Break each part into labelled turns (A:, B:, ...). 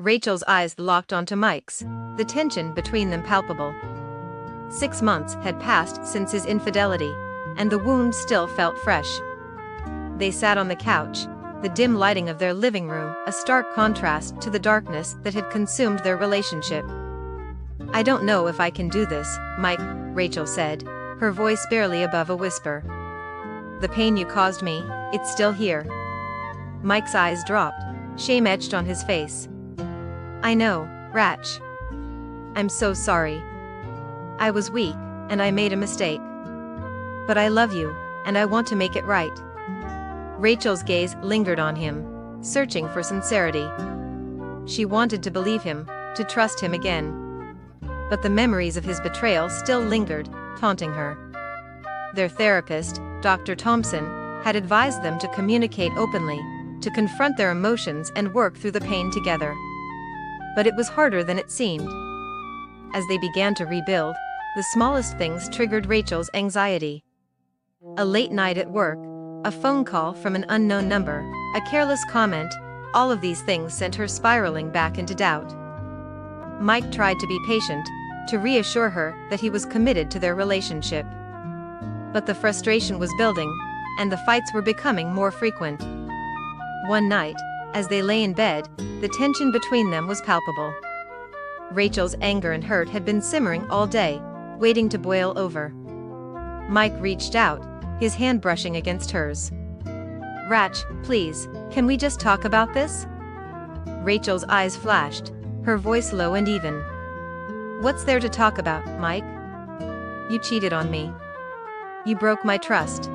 A: Rachel's eyes locked onto Mike's, the tension between them palpable. 6 months had passed since his infidelity, and the wound still felt fresh. They sat on the couch, the dim lighting of their living room a stark contrast to the darkness that had consumed their relationship. "I don't know if I can do this, Mike," Rachel said, her voice barely above a whisper. "The pain you caused me, it's still here." Mike's eyes dropped, shame etched on his face. "I know, Rach. I'm so sorry. I was weak, and I made a mistake. But I love you, and I want to make it right." Rachel's gaze lingered on him, searching for sincerity. She wanted to believe him, to trust him again. But the memories of his betrayal still lingered, taunting her. Their therapist, Dr. Thompson, had advised them to communicate openly, to confront their emotions and work through the pain together. But it was harder than it seemed. As they began to rebuild, the smallest things triggered Rachel's anxiety. A late night at work, a phone call from an unknown number, a careless comment, all of these things sent her spiraling back into doubt. Mike tried to be patient, to reassure her that he was committed to their relationship. But the frustration was building, and the fights were becoming more frequent. One night, as they lay in bed, the tension between them was palpable. Rachel's anger and hurt had been simmering all day, waiting to boil over. Mike reached out, his hand brushing against hers. "Rach, please, can we just talk about this?" Rachel's eyes flashed, her voice low and even. "What's there to talk about, Mike? You cheated on me. You broke my trust."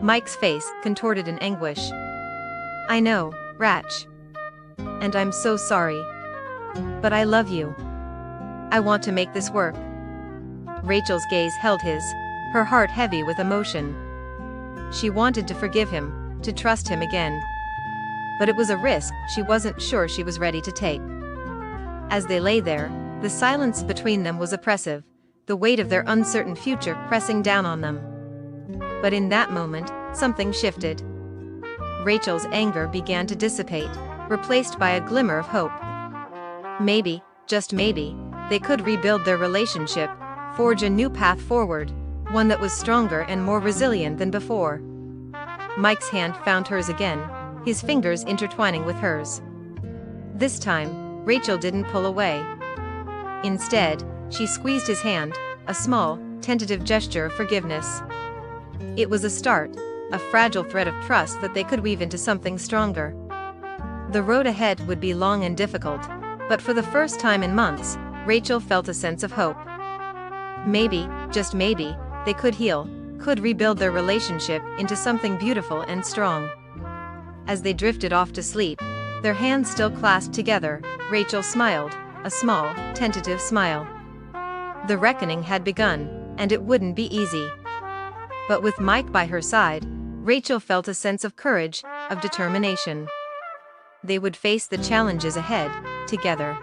A: Mike's face contorted in anguish. "I know, Rach. And I'm so sorry. But I love you. I want to make this work." Rachel's gaze held his, her heart heavy with emotion. She wanted to forgive him, to trust him again. But it was a risk she wasn't sure she was ready to take. As they lay there, the silence between them was oppressive, the weight of their uncertain future pressing down on them. But in that moment, something shifted. Rachel's anger began to dissipate, replaced by a glimmer of hope. Maybe, just maybe, they could rebuild their relationship, forge a new path forward, one that was stronger and more resilient than before. Mike's hand found hers again, his fingers intertwining with hers. This time, Rachel didn't pull away. Instead, she squeezed his hand, a small, tentative gesture of forgiveness. It was a start, a fragile thread of trust that they could weave into something stronger. The road ahead would be long and difficult, but for the first time in months, Rachel felt a sense of hope. Maybe, just maybe, they could heal, could rebuild their relationship into something beautiful and strong. As they drifted off to sleep, their hands still clasped together, Rachel smiled, a small, tentative smile. The reckoning had begun, and it wouldn't be easy. But with Mike by her side, Rachel felt a sense of courage, of determination. They would face the challenges ahead, together.